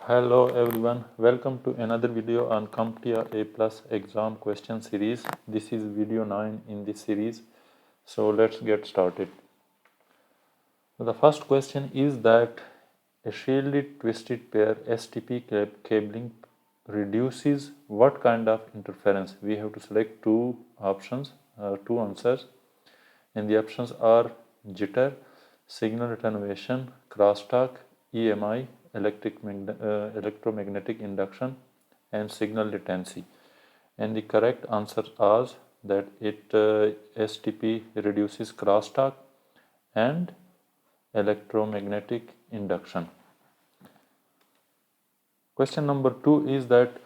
Hello everyone, welcome to another video on CompTIA A plus exam question series. This is video 9 in this series, so let's get started. The first question is that a shielded twisted pair STP cabling reduces what kind of interference? We have to select two options, two answers, and the options are jitter, signal attenuation, crosstalk, EMI, electromagnetic induction, and signal latency. And the correct answer is that STP reduces crosstalk and electromagnetic induction. Question number 2 is that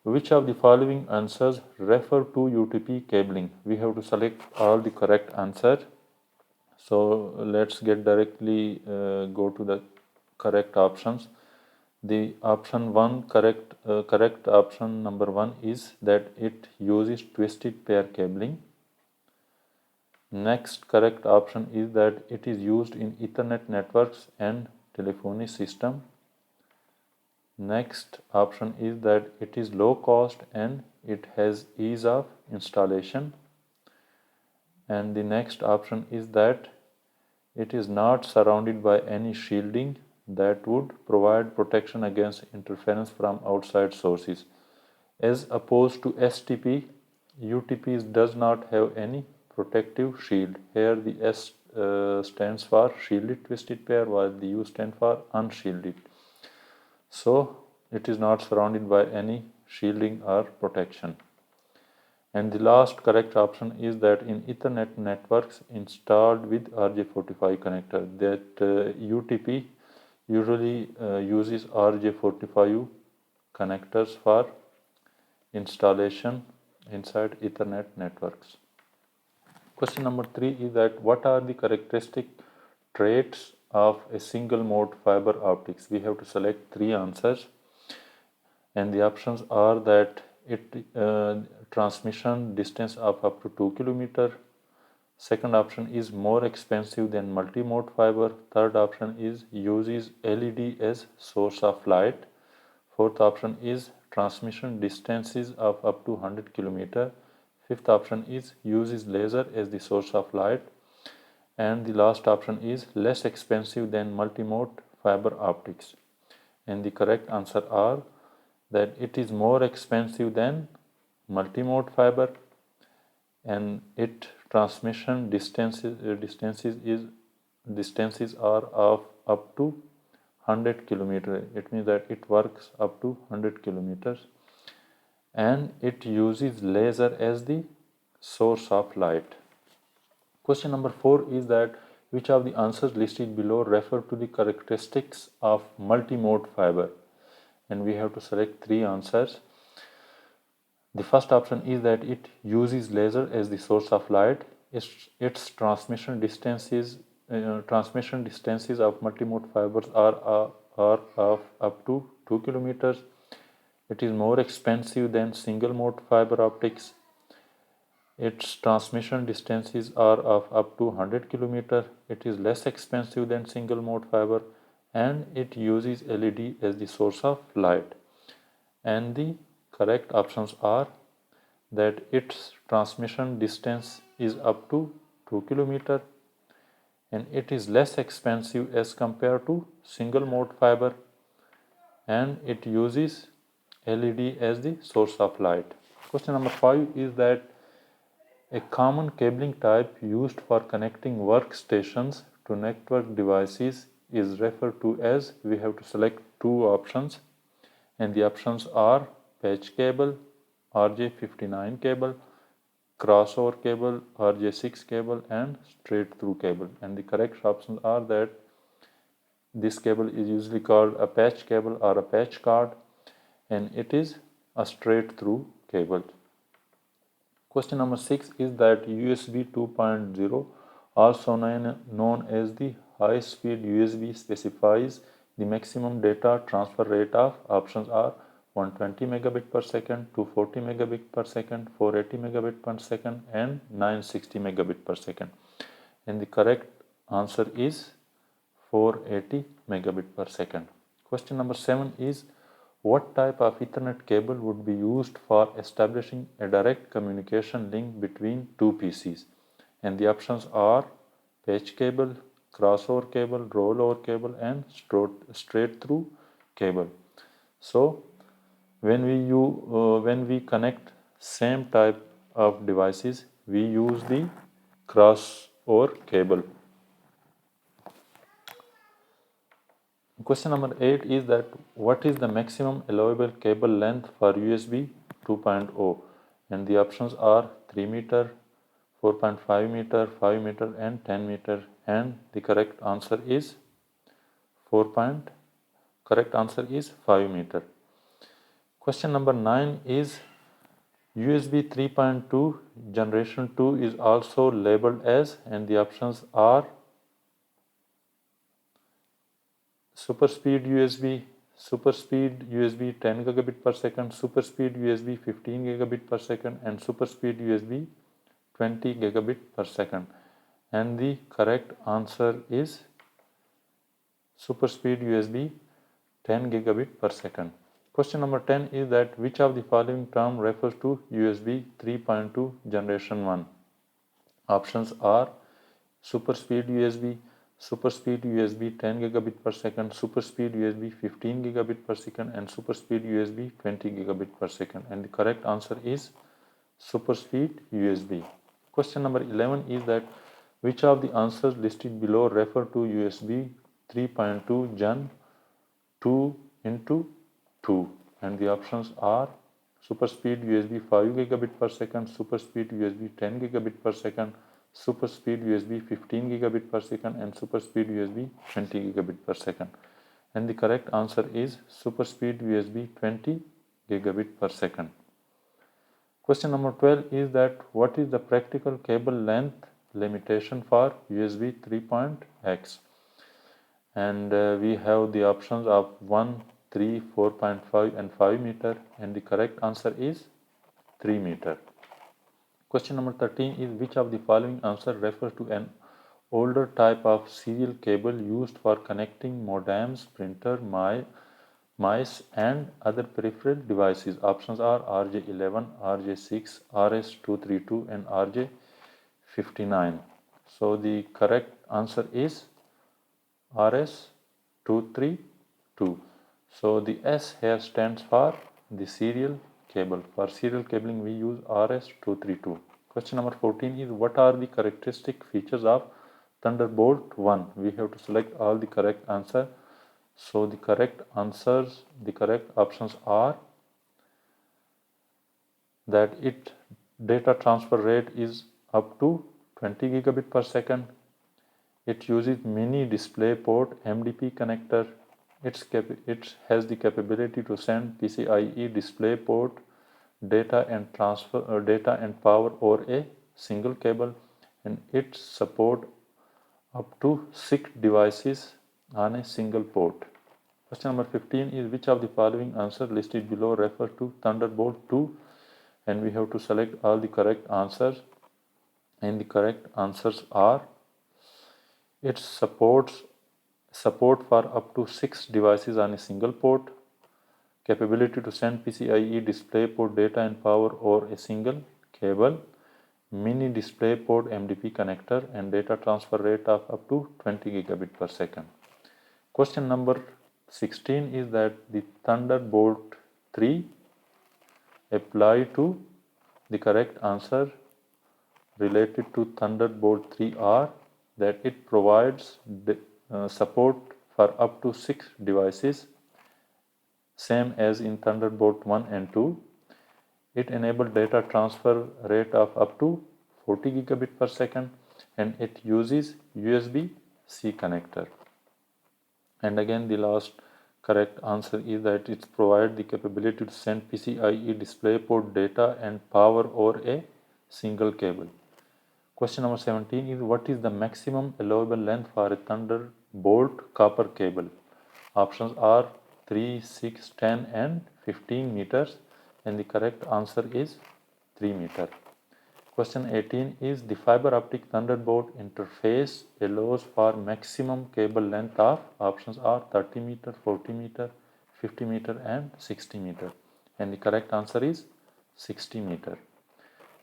which of the following answers refer to UTP cabling? We have to select all the correct answers. So let's get directly go to the correct options. The option 1 correct option number 1 is that it uses twisted pair cabling. Next correct option is that it is used in Ethernet networks and telephony system. Next option is that it is low cost and it has ease of installation. And the next option is that it is not surrounded by any shielding that would provide protection against interference from outside sources. As opposed to STP, UTP does not have any protective shield. Here the S stands for shielded twisted pair while the U stands for unshielded. So it is not surrounded by any shielding or protection. And the last correct option is that in Ethernet networks installed with RJ45 connector, that UTP usually uses RJ45 connectors for installation inside Ethernet networks. Question number 3 is that what are the characteristic traits of a single mode fiber optics? We have to select 3 answers, and the options are that it transmission distance of up to 2 km. Second option is more expensive than multi-mode fiber. Third option is uses LED as source of light. Fourth option is transmission distances of up to 100 km. Fifth option is uses laser as the source of light. And the last option is less expensive than multi-mode fiber optics. And the correct answer are that it is more expensive than multi-mode fiber, and its transmission distances are of up to 100 km. It means that it works up to 100 km, and it uses laser as the source of light. Question number 4 is that which of the answers listed below refer to the characteristics of multi-mode fiber? And we have to select 3 answers. The first option is that it uses laser as the source of light. Its transmission distances of multimode fibers are of up to 2 km. It is more expensive than single mode fiber optics. Its transmission distances are of up to 100 km. It is less expensive than single mode fiber, and it uses LED as the source of light. And the correct options are that its transmission distance is up to 2 km, and it is less expensive as compared to single mode fiber, and it uses LED as the source of light. Question number 5 is that a common cabling type used for connecting workstations to network devices is referred to as, we have to select 2 options, and the options are patch cable, RJ59 cable, crossover cable, RJ6 cable, and straight through cable. And the correct options are that this cable is usually called a patch cable or a patch cord, and it is a straight through cable. Question number 6 is that USB 2.0, also known as the high-speed USB, specifies the maximum data transfer rate of options are 120 megabit per second, 240 megabit per second, 480 megabit per second, and 960 megabit per second. And the correct answer is 480 megabit per second. Question number 7 is What type of Ethernet cable would be used for establishing a direct communication link between two PCs? And the options are patch cable, crossover cable, rollover cable, and straight through cable. So when we connect same type of devices, we use the crossover cable. Question number 8 is that what is the maximum allowable cable length for USB 2.0? And the options are 3 meter, 4.5 meter, 5 meter, and 10 meter. And the correct answer is 5 meter. Question number 9 is USB 3.2 generation 2 is also labeled as, and the options are super speed USB 10 gigabit per second, super speed USB 15 gigabit per second, and super speed USB 20 gigabit per second. And the correct answer is super speed USB 10 gigabit per second. Question number 10 is that which of the following term refers to USB 3.2 generation 1? Options are super speed USB 10 gigabit per second, super speed USB 15 gigabit per second, and super speed USB 20 gigabit per second. And the correct answer is super speed USB. Question number 11 is that which of the answers listed below refer to USB 3.2 Gen 2 into 2? And the options are super speed USB 5 gigabit per second, super speed USB 10 gigabit per second, super speed USB 15 gigabit per second, and super speed USB 20 gigabit per second. And the correct answer is super speed USB 20 gigabit per second. Question number 12 is that what is the practical cable length limitation for USB 3.x? And we have the options of 1, 3, 4.5, and 5 meter, and the correct answer is 3 meter. Question number 13 is which of the following answer refers to an older type of serial cable used for connecting modems, printer, mice, and other peripheral devices? Options are RJ11, RJ6, RS232, and RJ59. So the correct answer is RS232. So the S here stands for the serial cable. For serial cabling we use RS232. Question number 14 is what are the characteristic features of Thunderbolt 1? We have to select all the correct answer. So the correct options are that its data transfer rate is up to 20 gigabit per second. It uses mini DisplayPort MDP connector. It has the capability to send PCIe DisplayPort data and transfer data and power over a single cable, and it support up to 6 devices on a single port. Question number 15 is which of the following answers listed below refer to Thunderbolt 2? And we have to select all the correct answers, and the correct answers are it supports support for up to 6 devices on a single port, capability to send PCIe DisplayPort data and power over a single cable, mini DisplayPort MDP connector, and data transfer rate of up to 20 gigabit per second. Question number 16 is that the Thunderbolt 3 apply to. The correct answer related to Thunderbolt 3 are that it provides support for up to 6 devices, same as in Thunderbolt 1 and 2. It enables data transfer rate of up to 40 gigabit per second, and it uses USB-C connector. And again the last correct answer is that it provides the capability to send PCIe DisplayPort data and power over a single cable. Question number 17 is what is the maximum allowable length for a Thunderbolt copper cable? Options are 3, 6, 10, and 15 meters, and the correct answer is 3 meter. Question 18 is the fiber optic Thunderbolt interface allows for maximum cable length of. Options are 30 meter, 40 meter, 50 meter and 60 meter, and the correct answer is 60 meter.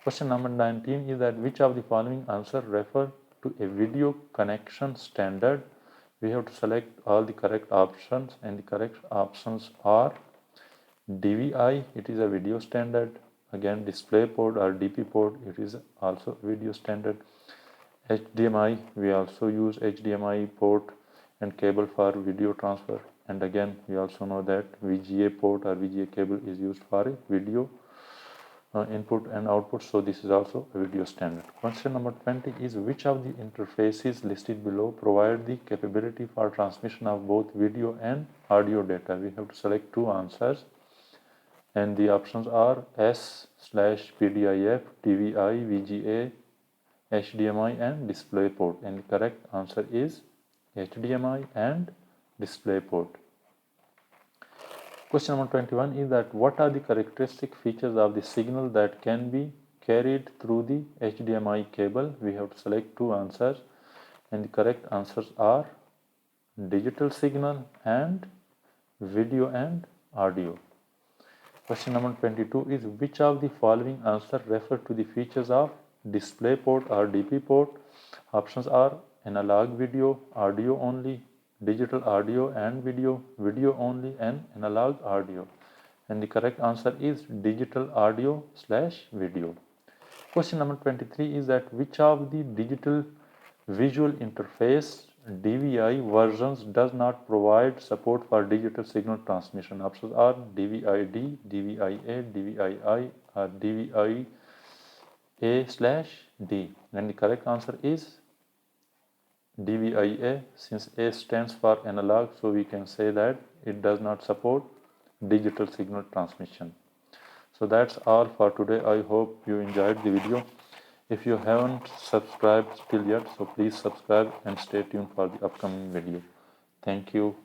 Question number 19 is that which of the following answer refer to a video connection standard? We have to select all the correct options, and the correct options are DVI, it is a video standard. Again, DisplayPort or DP port, it is also a video standard. HDMI, we also use HDMI port and cable for video transfer. And again, we also know that VGA port or VGA cable is used for a video input and output. So this is also a video standard. Question number 20 is which of the interfaces listed below provide the capability for transmission of both video and audio data? We have to select two answers, and the options are S/PDIF, DVI, VGA, HDMI and DisplayPort, and the correct answer is HDMI and DisplayPort. Question number 21 is that what are the characteristic features of the signal that can be carried through the HDMI cable? We have to select two answers, and the correct answers are digital signal and video and audio. Question number 22 is which of the following answers refer to the features of DisplayPort or DP port? Options are analog video, audio only, digital audio and video, video only and analog audio, and the correct answer is digital audio / video. Question number 23 is that which of the digital visual interface DVI versions does not provide support for digital signal transmission? Options are DVI-D, DVI-A, DVI-I or DVI-A/D, and the correct answer is DVI-A. Since A stands for analog, so we can say that it does not support digital signal transmission. So that's all for today. I hope you enjoyed the video. If you haven't subscribed till yet, so please subscribe and stay tuned for the upcoming video. Thank you.